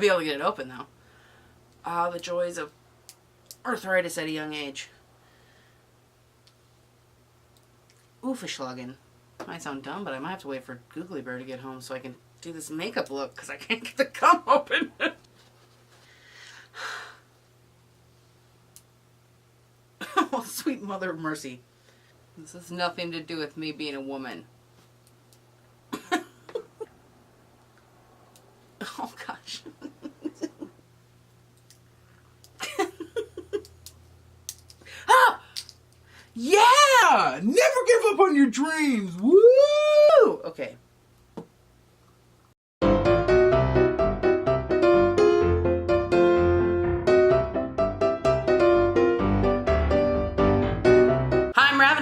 be able to get it open though. Ah, the joys of arthritis at a young age. Oofeschlagen. Might sound dumb, but I might have to wait for Googly Bear to get home so I can do this makeup look because I can't get the gum open. Oh, sweet mother of mercy. This has nothing to do with me being a woman. Oh gosh. Ah! Yeah! Never give up on your dreams. Woo! Okay.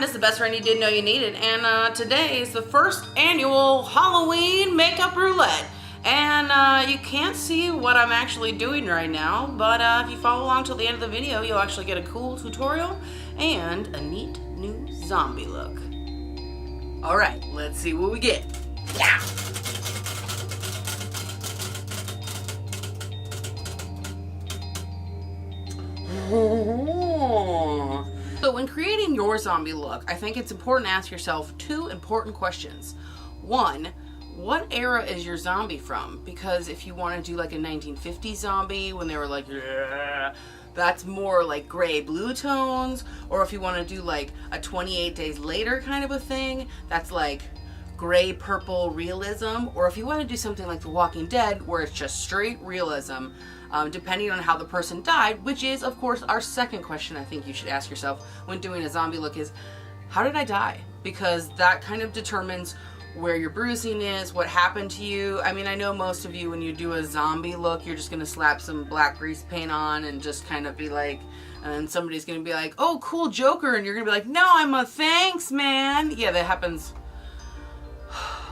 It's the best friend you didn't know you needed, and today is the first annual Halloween makeup roulette. And you can't see what I'm actually doing right now, but if you follow along till the end of the video, you'll actually get a cool tutorial and a neat new zombie look. All right, let's see what we get. Yeah. So when creating your zombie look, I think it's important to ask yourself two important questions. One, what era is your zombie from? Because if you want to do like a 1950s zombie when they were like, yeah, that's more like gray blue tones. Or if you want to do like a 28 Days Later kind of a thing, that's like gray purple realism. Or if you want to do something like The Walking Dead where it's just straight realism, depending on how the person died, which is of course our second question I think you should ask yourself when doing a zombie look is, how did I die? Because that kind of determines where your bruising is, what happened to you. I mean, I know most of you when you do a zombie look, you're just gonna slap some black grease paint on and just kind of be like, and then somebody's gonna be like, oh cool Joker, and you're gonna be like, no, I'm a thanks man. Yeah, that happens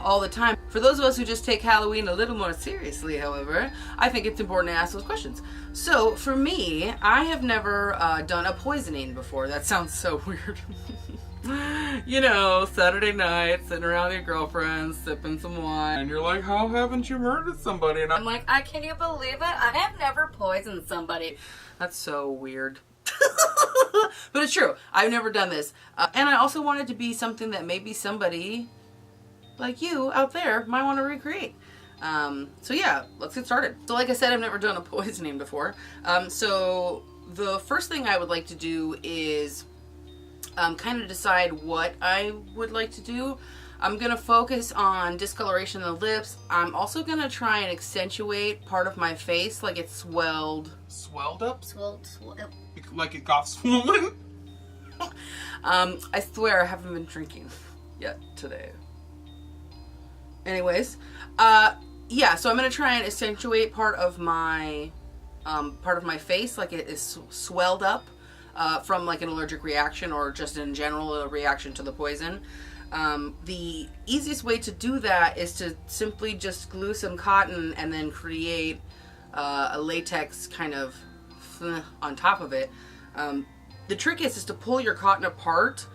all the time. For those of us who just take Halloween a little more seriously, however, I think it's important to ask those questions. So for me, I have never done a poisoning before. That sounds so weird. You know, Saturday night, sitting around with your girlfriends, sipping some wine, And you're like, how haven't you murdered somebody? And I'm like, can you believe it? I have never poisoned somebody. That's so weird. But it's true. I've never done this. And I also want it to be something that maybe somebody like you out there might want to recreate. So yeah, let's get started. So like I said, I've never done a poisoning before. So the first thing I would like to do is kind of decide what I would like to do. I'm going to focus on discoloration of the lips. I'm also going to try and accentuate part of my face like it's swelled. Swelled up? Swelled. Like it got swollen? I swear I haven't been drinking yet today. Anyways, yeah, so I'm going to try and accentuate part of my face like it is swelled up. From like an allergic reaction or just in general a reaction to the poison. The easiest way to do that is to simply just glue some cotton and then create a latex kind of on top of it. The trick is to pull your cotton apart.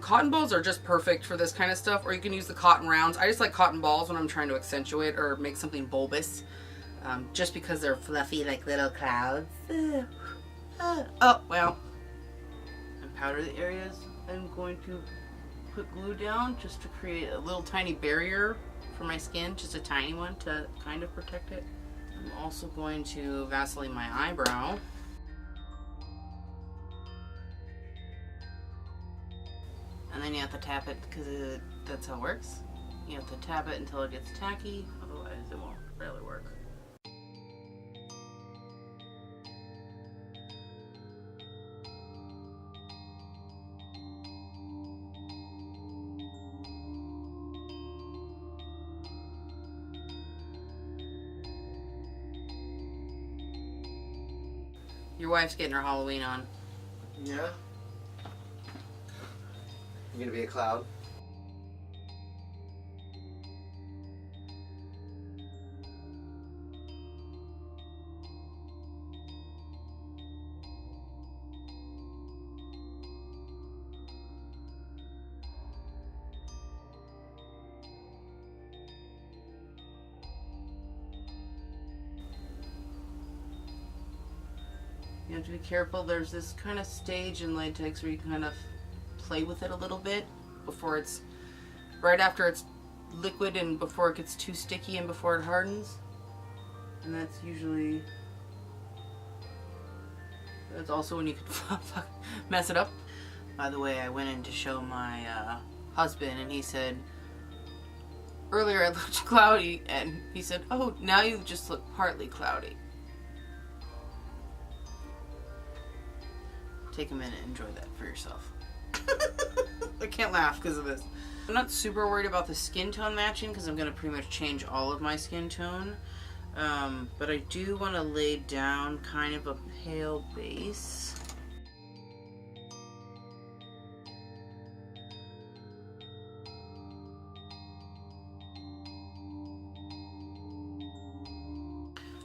Cotton balls are just perfect for this kind of stuff, or you can use the cotton rounds. I just like cotton balls when I'm trying to accentuate or make something bulbous, just because they're fluffy like little clouds. Oh, well. Powder the areas I'm going to put glue down just to create a little tiny barrier for my skin, just a tiny one to kind of protect it. I'm also going to Vaseline my eyebrow. And then you have to tap it because that's how it works. You have to tap it until it gets tacky, otherwise it won't really work. Your wife's getting her Halloween on. Yeah? You gonna be a cloud? You have to be careful. There's this kind of stage in latex where you kind of play with it a little bit before it's, right after it's liquid and before it gets too sticky and before it hardens. And that's usually, that's also when you could mess it up. By the way, I went in to show my husband and he said, earlier I looked cloudy, and he said, oh, now you just look partly cloudy. Take a minute and enjoy that for yourself. I can't laugh because of this. I'm not super worried about the skin tone matching because I'm going to pretty much change all of my skin tone. But I do want to lay down kind of a pale base.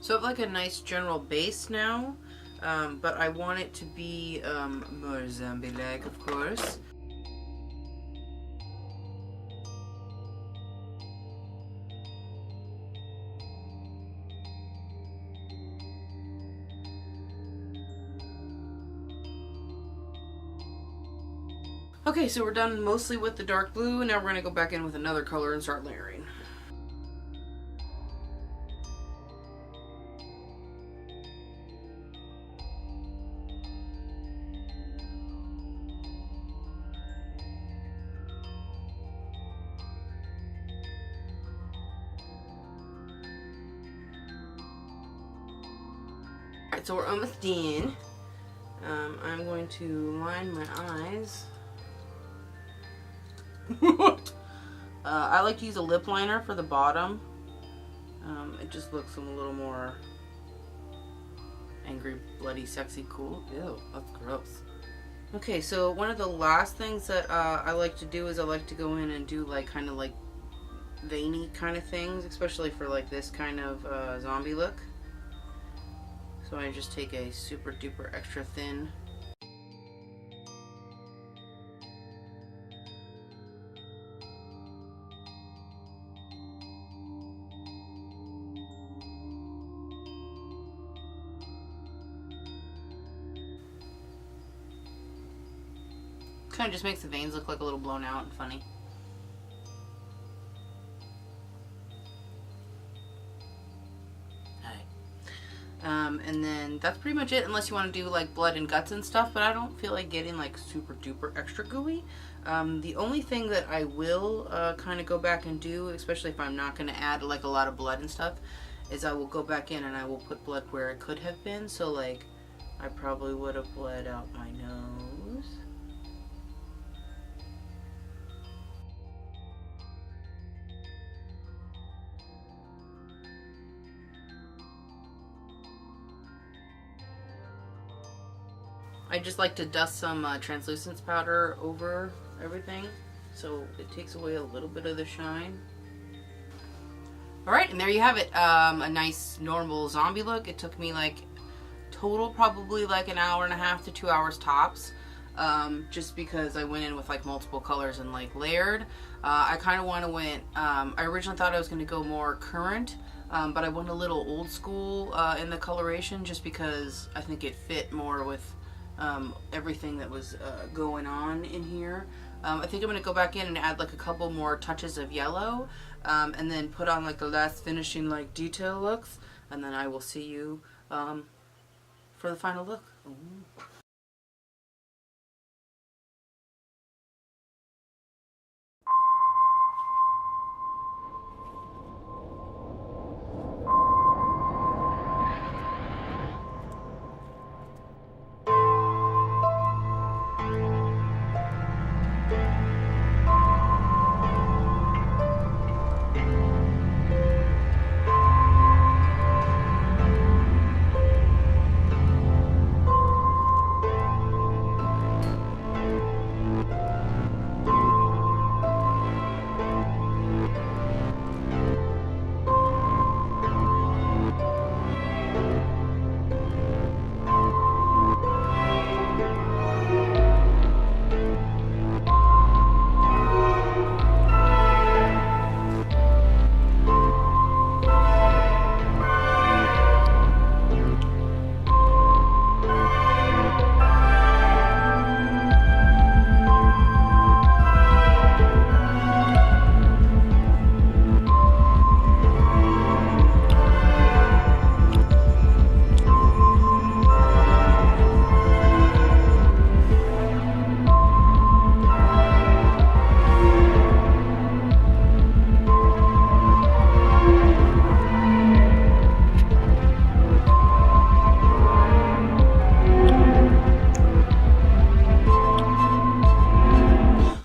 So I have like a nice general base now, but I want it to be more zombie-like, of course. Okay, so we're done mostly with the dark blue, and now we're going to go back in with another color and start layering. Alright, so we're almost done. I'm going to line my eyes. I like to use a lip liner for the bottom. It just looks a little more angry, bloody, sexy, cool. Ew, that's gross. Okay, so one of the last things that I like to do is I like to go in and do like kind of like veiny kind of things, especially for like this kind of zombie look. So I just take a super duper extra thin kind of just makes the veins look like a little blown out and funny. And then that's pretty much it, unless you want to do like blood and guts and stuff, but I don't feel like getting like super duper extra gooey. The only thing that I will kind of go back and do, especially if I'm not going to add like a lot of blood and stuff, is I will go back in and I will put blood where it could have been. So like I probably would have bled out my nose. I just like to dust some translucence powder over everything so it takes away a little bit of the shine. Alright, and there you have it. A nice normal zombie look. It took me like total probably like an hour and a half to 2 hours tops, just because I went in with like multiple colors and like layered. I kind of went, I originally thought I was going to go more current, but I went a little old school in the coloration just because I think it fit more with everything that was going on in here. I think I'm going to go back in and add like a couple more touches of yellow, and then put on like the last finishing like detail looks, and then I will see you for the final look. Ooh.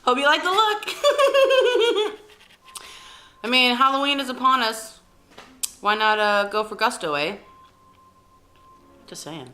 Hope you like the look. I mean, Halloween is upon us. Why not go for gusto, eh? Just saying.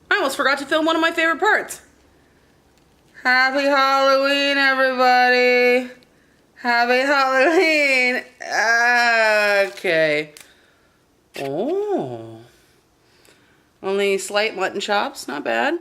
I almost forgot to film one of my favorite parts. Happy Halloween, everybody. Happy Halloween. Okay. Oh. Only slight mutton chops, not bad.